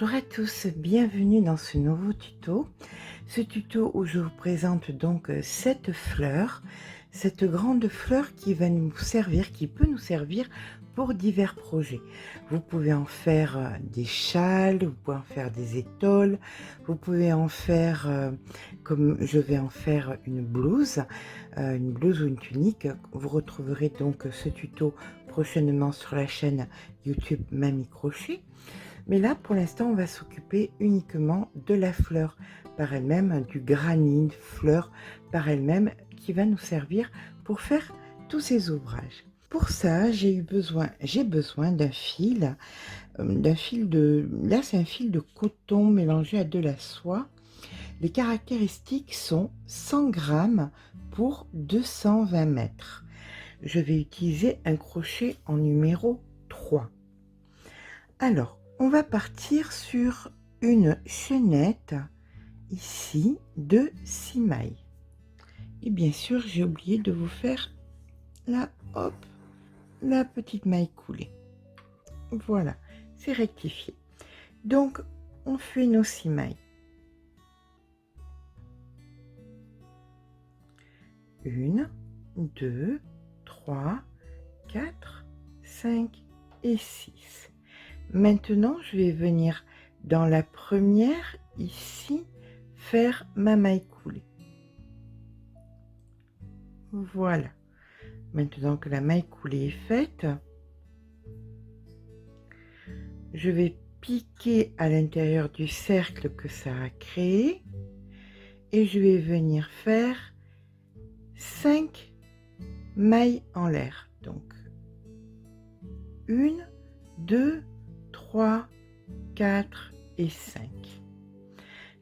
Bonjour à tous, bienvenue dans ce nouveau tuto. Ce tuto où je vous présente donc cette fleur, cette grande fleur qui va nous servir, qui peut nous servir pour divers projets. Vous pouvez en faire des châles, vous pouvez en faire des étoiles, vous pouvez en faire, comme je vais en faire une blouse ou une tunique. Vous retrouverez donc ce tuto prochainement sur la chaîne YouTube Mamie Crochet. Mais là, pour l'instant, on va s'occuper uniquement de la fleur par elle-même, du granit, fleur par elle-même, qui va nous servir pour faire tous ces ouvrages. Pour ça, j'ai besoin d'un fil, là c'est un fil de coton mélangé à de la soie. Les caractéristiques sont 100 grammes pour 220 mètres. Je vais utiliser un crochet en numéro 3. Alors, on va partir sur une chaînette ici de 6 mailles. Et bien sûr, j'ai oublié de vous faire la petite maille coulée. Voilà, c'est rectifié. Donc, on fait nos 6 mailles. 1, 2, 3, 4, 5 et 6. Maintenant, je vais venir dans la première, ici, faire ma maille coulée. Voilà. Maintenant que la maille coulée est faite, je vais piquer à l'intérieur du cercle que ça a créé et je vais venir faire 5 mailles en l'air. Donc, 1, 2, 3, 4 et 5.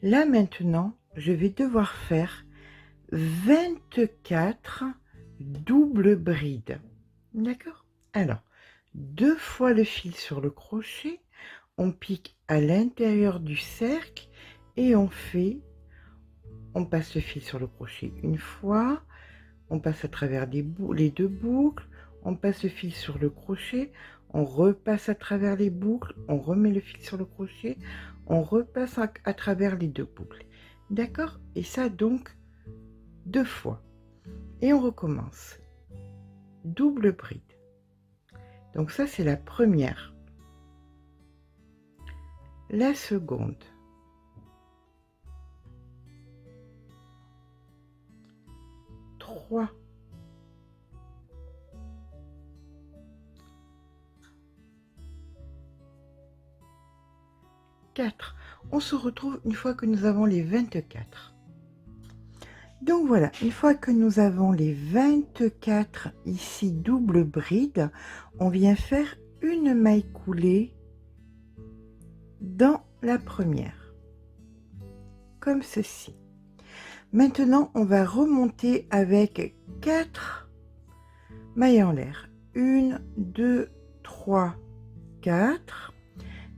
Là maintenant, je vais devoir faire 24 doubles brides. D'accord? Alors, 2 fois le fil sur le crochet, on pique à l'intérieur du cercle et on passe le fil sur le crochet une fois, on passe à travers les 2 boucles, on passe le fil sur le crochet, on repasse à travers les boucles, on remet le fil sur le crochet, on repasse à travers les 2 boucles. D'accord? Et ça donc 2 fois. Et on recommence. Double bride. Donc ça, c'est la première. La seconde. 3. 4. On se retrouve une fois que nous avons les 24. Donc voilà, une fois que nous avons les 24 ici double bride, on vient faire une maille coulée dans la première, comme ceci. Maintenant, on va remonter avec 4 mailles en l'air. 1, 2, 3, 4.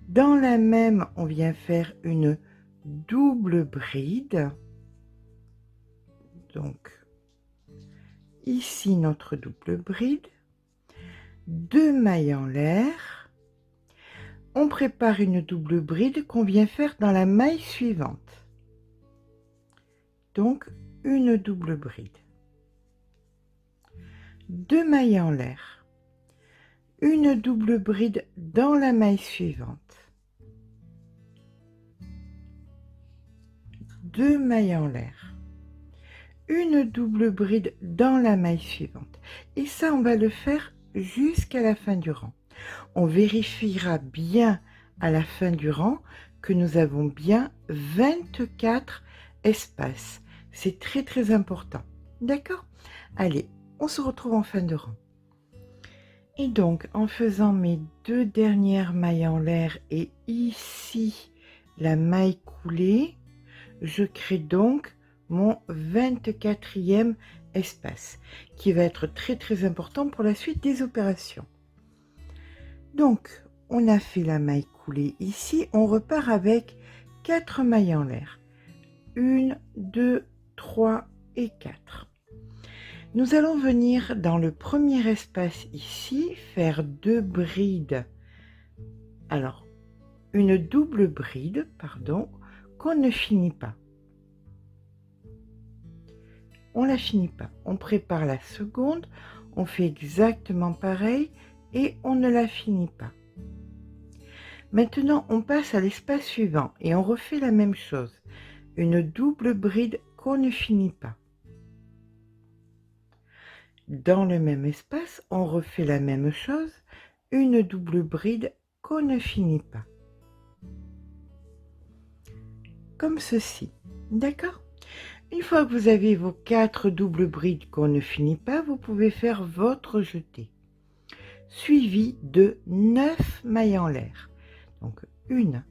Dans la même, on vient faire une double bride. Donc, ici notre double bride. 2 mailles en l'air. On prépare une double bride qu'on vient faire dans la maille suivante. Donc, une double bride. 2 mailles en l'air. Une double bride dans la maille suivante. 2 mailles en l'air. Une double bride dans la maille suivante. Et ça, on va le faire jusqu'à la fin du rang. On vérifiera bien à la fin du rang que nous avons bien 24 espaces. C'est très très important. D'accord? Allez, on se retrouve en fin de rang. Et donc, en faisant mes 2 dernières mailles en l'air et ici la maille coulée, je crée donc mon 24e espace qui va être très très important pour la suite des opérations. Donc, on a fait la maille coulée ici, on repart avec 4 mailles en l'air. 1, 2, 3 et 4. Nous allons venir dans le premier espace ici, faire 2 brides. Alors, une double bride, pardon, qu'on ne finit pas. On la finit pas. On prépare la seconde, on fait exactement pareil et on ne la finit pas. Maintenant, on passe à l'espace suivant et on refait la même chose. Une double bride qu'on ne finit pas. Dans le même espace, on refait la même chose, une double bride qu'on ne finit pas. Comme ceci, d'accord? Une fois que vous avez vos 4 doubles brides qu'on ne finit pas, vous pouvez faire votre jeté, suivi de 9 mailles en l'air. Donc 1,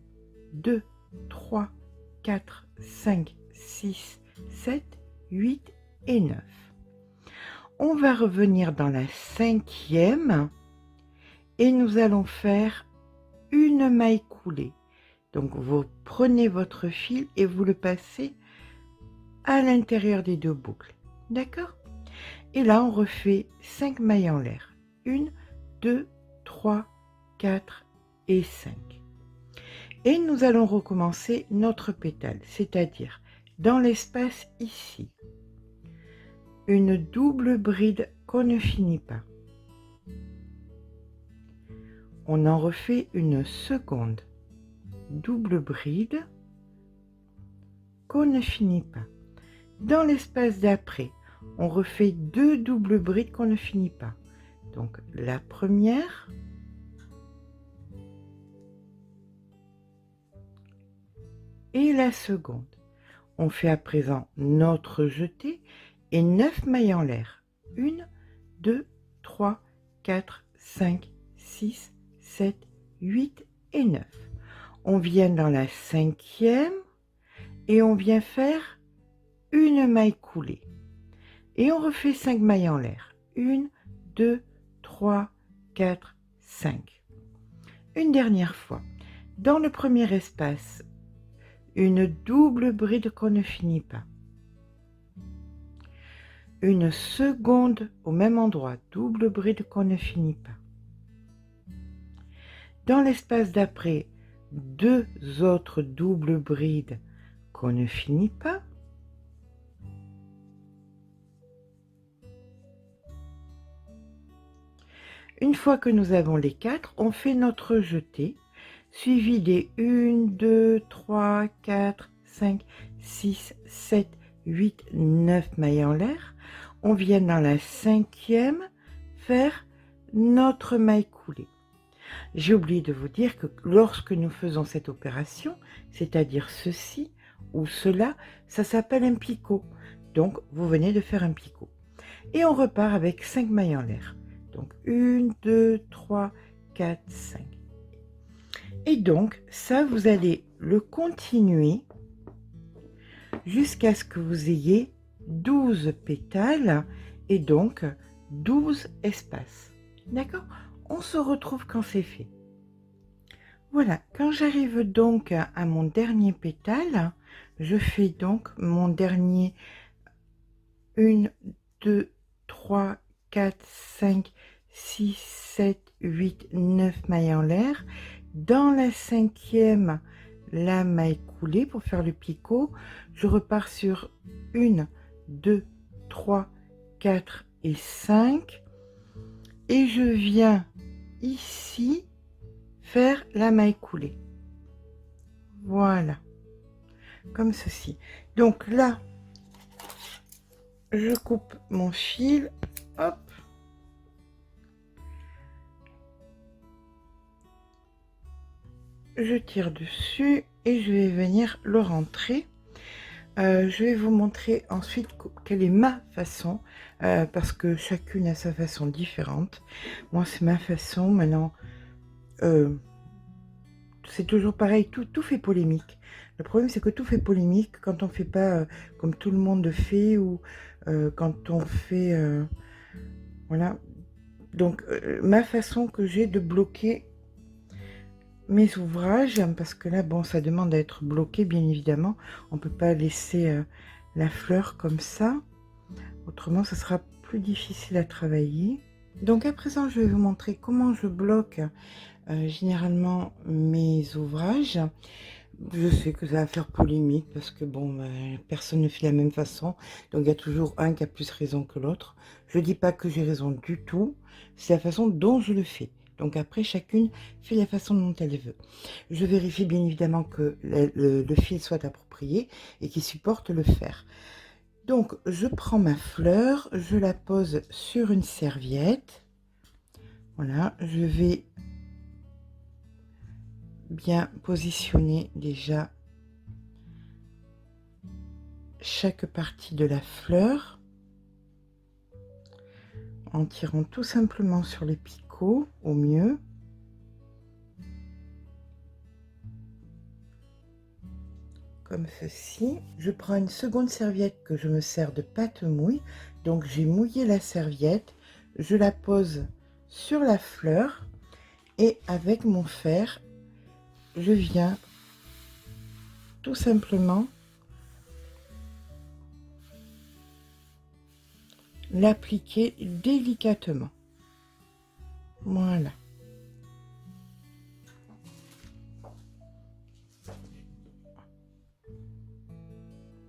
2, 3, 4, 5, 6, 7, 8 et 9. On va revenir dans la 5e et nous allons faire une maille coulée. Donc vous prenez votre fil et vous le passez à l'intérieur des 2 boucles. D'accord? Et là, on refait 5 mailles en l'air. 1, 2, 3, 4 et 5. Et nous allons recommencer notre pétale, c'est-à-dire dans l'espace ici. Une double bride qu'on ne finit pas. On en refait une seconde. Double bride qu'on ne finit pas. Dans l'espace d'après, on refait 2 doubles brides qu'on ne finit pas. Donc la première et la seconde. On fait à présent notre jeté et 9 mailles en l'air. 1, 2, 3, 4, 5, 6, 7, 8 et 9. On vient dans la 5e et on vient faire une maille coulée. Et on refait 5 mailles en l'air. 1, 2, 3, 4, 5. Une dernière fois. Dans le premier espace, une double bride qu'on ne finit pas. Une seconde au même endroit, double bride qu'on ne finit pas. Dans l'espace d'après, 2 autres doubles brides qu'on ne finit pas. Une fois que nous avons les 4, on fait notre jeté, suivi des 1, 2, 3, 4, 5, 6, 7, 8, 9 mailles en l'air. On vient dans la 5e faire notre maille coulée. J'ai oublié de vous dire que lorsque nous faisons cette opération, c'est-à-dire ceci ou cela, ça s'appelle un picot. Donc, vous venez de faire un picot. Et on repart avec 5 mailles en l'air. Donc 1, 2, 3, 4, 5. Et donc ça, vous allez le continuer jusqu'à ce que vous ayez 12 pétales et donc 12 espaces. D'accord? On se retrouve quand c'est fait. Voilà, quand j'arrive donc à mon dernier pétale, je fais donc mon dernier 1, 2, 3, 4, 5, 6, 7, 8, 9 mailles en l'air. Dans la 5e, la maille coulée pour faire le picot. Je repars sur 1, 2, 3, 4 et 5. Et je viens ici faire la maille coulée. Voilà, comme ceci. Donc là, je coupe mon fil, hop, je tire dessus et je vais venir le rentrer. Je vais vous montrer ensuite quelle est ma façon, parce que chacune a sa façon différente. Moi, c'est ma façon. Maintenant, c'est toujours pareil, tout fait polémique. Le problème, c'est que tout fait polémique quand on ne fait pas comme tout le monde fait, ou quand on fait... voilà. Donc, ma façon que j'ai de bloquer mes ouvrages, parce que là, bon, ça demande à être bloqué, bien évidemment. On ne peut pas laisser la fleur comme ça. Autrement, ça sera plus difficile à travailler. Donc à présent, je vais vous montrer comment je bloque généralement mes ouvrages. Je sais que ça va faire polémique parce que bon, personne ne fait de la même façon. Donc il y a toujours un qui a plus raison que l'autre. Je dis pas que j'ai raison du tout, c'est la façon dont je le fais. Donc après, chacune fait la façon dont elle veut. Je vérifie bien évidemment que le fil soit approprié et qu'il supporte le fer. Donc je prends ma fleur, je la pose sur une serviette. Voilà, je vais bien positionner déjà chaque partie de la fleur en tirant tout simplement sur les picots au mieux. Comme ceci. Je prends une seconde serviette que je me sers de pâte mouille. Donc j'ai mouillé la serviette, je la pose sur la fleur et avec mon fer, je viens tout simplement l'appliquer délicatement. Voilà.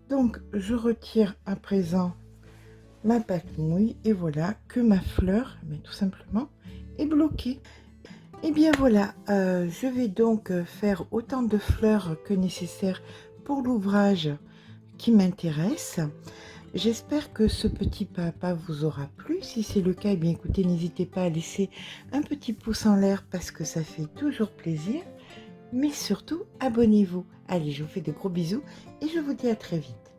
Donc je retire à présent ma pâte mouille et voilà que ma fleur, mais tout simplement, est bloquée. Et bien voilà, je vais donc faire autant de fleurs que nécessaire pour l'ouvrage qui m'intéresse. J'espère que ce petit papa vous aura plu. Si c'est le cas, eh bien écoutez, n'hésitez pas à laisser un petit pouce en l'air parce que ça fait toujours plaisir. Mais surtout, abonnez-vous. Allez, je vous fais de gros bisous et je vous dis à très vite.